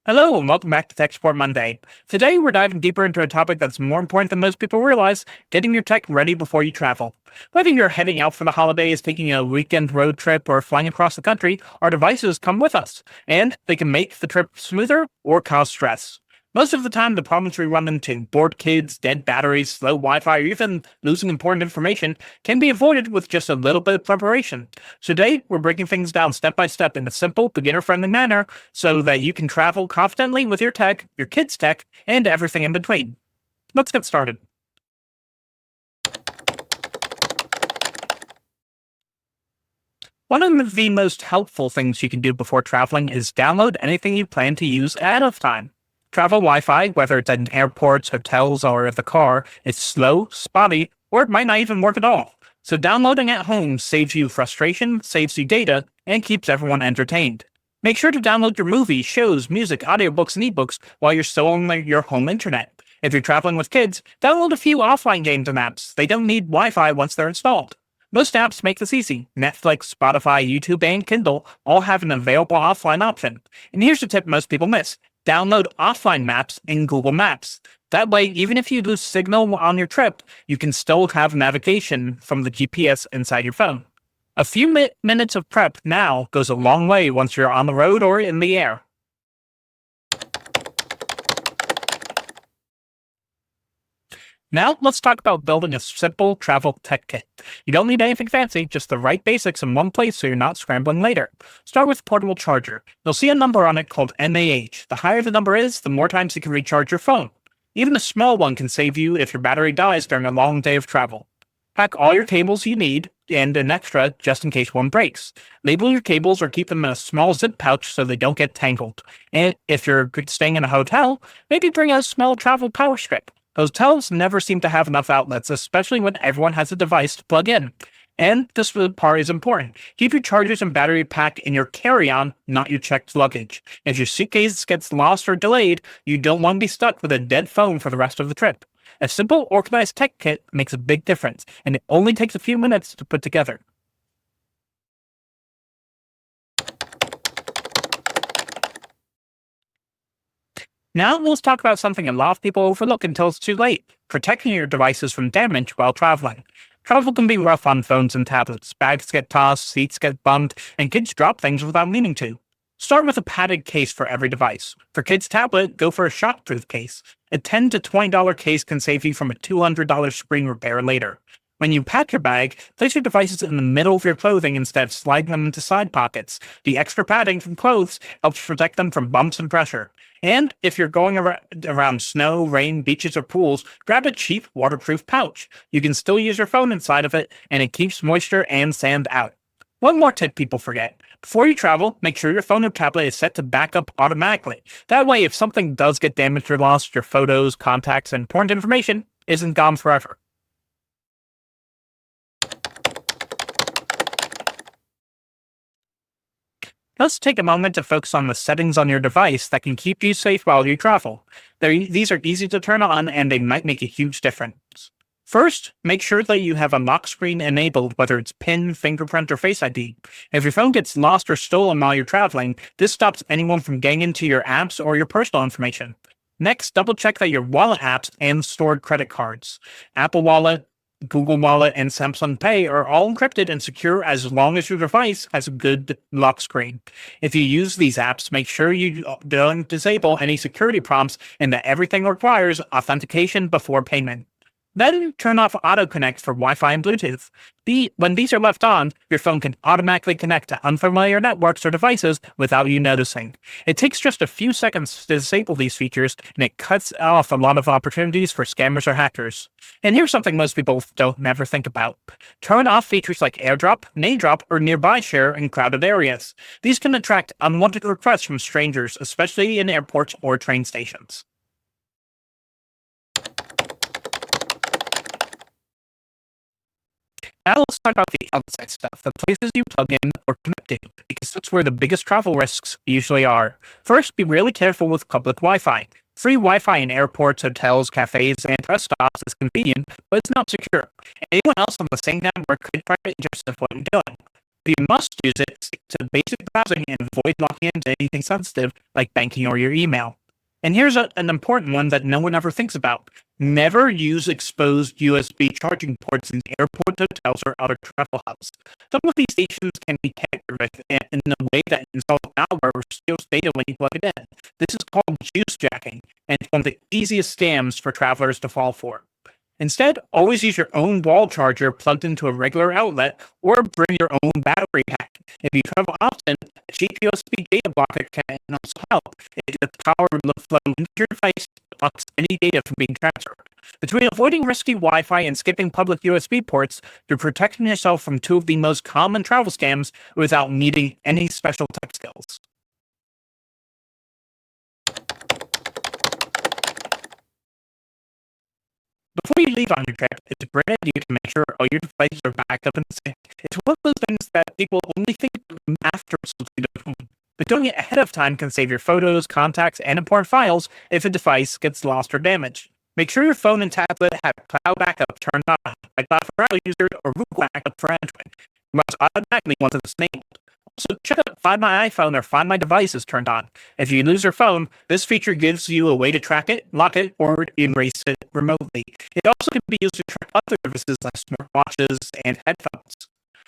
Hello, and welcome back to Tech Support Monday. Today, we're diving deeper into a topic that's more important than most people realize: getting your tech ready before you travel. Whether you're heading out for the holidays, taking a weekend road trip, or flying across the country, our devices come with us, and they can make the trip smoother or cause stress. Most of the time, the problems we run into, bored kids, dead batteries, slow Wi Fi, or even losing important information, can be avoided with just a little bit of preparation. Today, we're breaking things down step by step in a simple, beginner friendly manner so that you can travel confidently with your tech, your kids' tech, and everything in between. Let's get started. One of the most helpful things you can do before traveling is download anything you plan to use ahead of time. Travel Wi Fi, whether it's in airports, hotels, or the car, is slow, spotty, or it might not even work at all. So downloading at home saves you frustration, saves you data, and keeps everyone entertained. Make sure to download your movies, shows, music, audiobooks, and ebooks while you're still on your home internet. If you're traveling with kids, download a few offline games and apps. They don't need Wi Fi once they're installed. Most apps make this easy. Netflix, Spotify, YouTube, and Kindle all have an available offline option. And here's a tip most people miss: download offline maps in Google Maps. That way, even if you lose signal on your trip, you can still have navigation from the GPS inside your phone. A few minutes of prep now goes a long way once you're on the road or in the air. Now, let's talk about building a simple travel tech kit. You don't need anything fancy, just the right basics in one place so you're not scrambling later. Start with a portable charger. You'll see a number on it called MAH. The higher the number is, the more times you can recharge your phone. Even a small one can save you if your battery dies during a long day of travel. Pack all your cables you need and an extra just in case one breaks. Label your cables or keep them in a small zip pouch so they don't get tangled. And if you're staying in a hotel, maybe bring a small travel power strip. Hotels never seem to have enough outlets, especially when everyone has a device to plug in. And this part is important. Keep your chargers and battery pack in your carry-on, not your checked luggage. If your suitcase gets lost or delayed, you don't want to be stuck with a dead phone for the rest of the trip. A simple, organized tech kit makes a big difference, and it only takes a few minutes to put together. Now let's talk about something a lot of people overlook until it's too late: protecting your devices from damage while traveling. Travel can be rough on phones and tablets. Bags get tossed, seats get bumped, and kids drop things without meaning to. Start with a padded case for every device. For kids' tablet, go for a shockproof case. A $10 to $20 case can save you from a $200 screen repair later. When you pack your bag, place your devices in the middle of your clothing instead of sliding them into side pockets. The extra padding from clothes helps protect them from bumps and pressure. And if you're going around snow, rain, beaches, or pools, grab a cheap waterproof pouch. You can still use your phone inside of it, and it keeps moisture and sand out. One more tip people forget: before you travel, make sure your phone or tablet is set to backup automatically. That way, if something does get damaged or lost, your photos, contacts, and important information isn't gone forever. Let's take a moment to focus on the settings on your device that can keep you safe while you travel. These are easy to turn on, and they might make a huge difference. First, make sure that you have a lock screen enabled, whether it's PIN, fingerprint, or Face ID. If your phone gets lost or stolen while you're traveling, this stops anyone from getting into your apps or your personal information. Next, double check that your wallet apps and stored credit cards, Apple Wallet, Google Wallet, and Samsung Pay are all encrypted and secure as long as your device has a good lock screen. If you use these apps, make sure you don't disable any security prompts and that everything requires authentication before payment. Then turn off Auto Connect for Wi-Fi and Bluetooth. When these are left on, your phone can automatically connect to unfamiliar networks or devices without you noticing. It takes just a few seconds to disable these features, and it cuts off a lot of opportunities for scammers or hackers. And here's something most people don't never think about: turn off features like AirDrop, NameDrop, or Nearby Share in crowded areas. These can attract unwanted requests from strangers, especially in airports or train stations. Now let's talk about the outside stuff, the places you plug in or connect to, because that's where the biggest travel risks usually are. First, be really careful with public Wi-Fi. Free Wi-Fi in airports, hotels, cafes, and rest stops is convenient, but it's not secure. Anyone else on the same network could try to intercept what you're doing. If you must use it, stick to basic browsing and avoid logging into anything sensitive like banking or your email. And here's an important one that no one ever thinks about. Never use exposed USB charging ports in airports, hotels, or other travel hubs. Some of these stations can be tampered with in a way that installs malware or steals data when you plug it in. This is called juice jacking, and it's one of the easiest scams for travelers to fall for. Instead, always use your own wall charger plugged into a regular outlet or bring your own battery pack. If you travel often, a cheap USB data blocker can also help. It gets power flow into your device and blocks any data from being transferred. Between avoiding risky Wi-Fi and skipping public USB ports, you're protecting yourself from two of the most common travel scams without needing any special tech skills. Before you leave on your trip, it's a great idea to make sure all your devices are backed up and safe. It's one of those things that people only think after something to home. But doing it ahead of time can save your photos, contacts, and important files if a device gets lost or damaged. Make sure your phone and tablet have cloud backup turned on, like Cloud for Apple users or Google Backup for Android. You must automatically once it's enabled. Also, check out Find My iPhone or Find My Device is turned on. If you lose your phone, this feature gives you a way to track it, lock it, or erase it remotely. It also can be used to track other devices like smartwatches and headphones.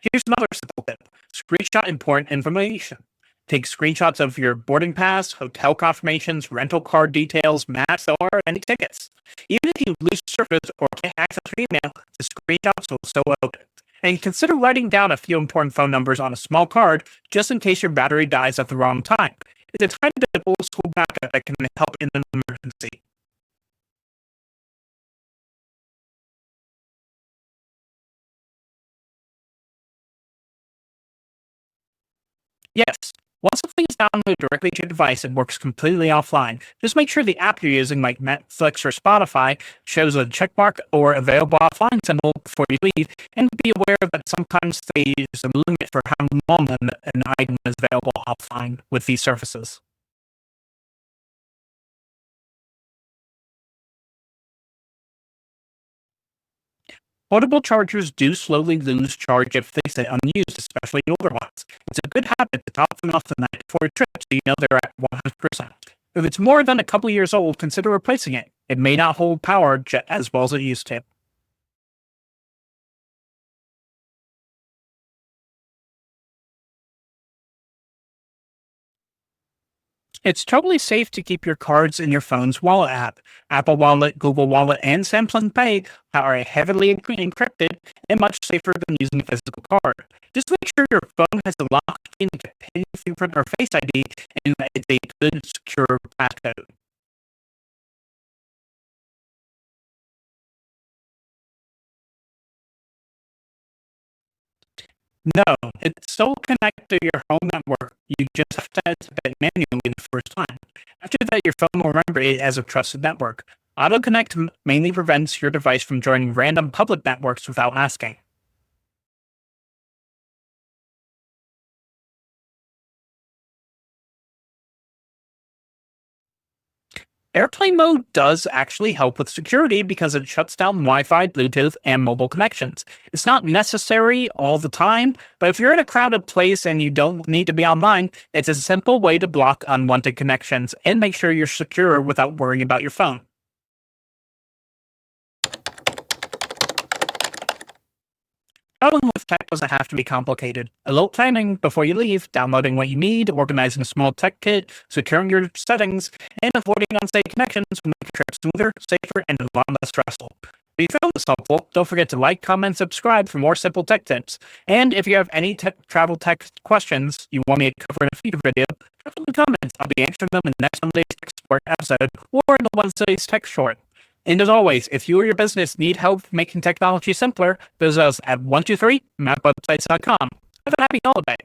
Here's another simple tip. Screenshot important information. Take screenshots of your boarding pass, hotel confirmations, rental card details, maps, or any tickets. Even if you lose service or can't access your email, the screenshots will still open. And consider writing down a few important phone numbers on a small card just in case your battery dies at the wrong time. It's a tiny bit of old school backup that can help in an emergency. Yes, once something is downloaded directly to your device and works completely offline, just make sure the app you're using, like Netflix or Spotify, shows a checkmark or available offline symbol before you leave, and be aware that sometimes they use a limit for how long an item is available offline with these services. Portable chargers do slowly lose charge if they stay unused, especially older ones. It's a good habit to top them off the night before a trip so you know they're at 100%. If it's more than a couple years old, consider replacing it. It may not hold power as well as it used to. It's totally safe to keep your cards in your phone's wallet app. Apple Wallet, Google Wallet, and Samsung Pay are heavily encrypted and much safer than using a physical card. Just make sure your phone has a lock screen like a pin fingerprint or Face ID and that it's a good, secure passcode. No, it's still connected to your home network. You just have to set it manually the first time. After that, your phone will remember it as a trusted network. Auto-connect mainly prevents your device from joining random public networks without asking. Airplane mode does actually help with security because it shuts down Wi Fi, Bluetooth, and mobile connections. It's not necessary all the time, but if you're in a crowded place and you don't need to be online, it's a simple way to block unwanted connections and make sure you're secure without worrying about your phone. Traveling with tech doesn't have to be complicated. A little planning before you leave, downloading what you need, organizing a small tech kit, securing your settings, and avoiding unsafe connections will make your trip smoother, safer, and a lot less stressful. If you found this helpful, don't forget to like, comment, subscribe for more simple tech tips. And if you have any travel tech questions you want me to cover in a future video, drop them in the comments. I'll be answering them in the next Monday's Tech Support episode or in the Wednesday's Tech Short. And as always, if you or your business need help making technology simpler, visit us at 123mapwebsites.com. Have a happy holiday.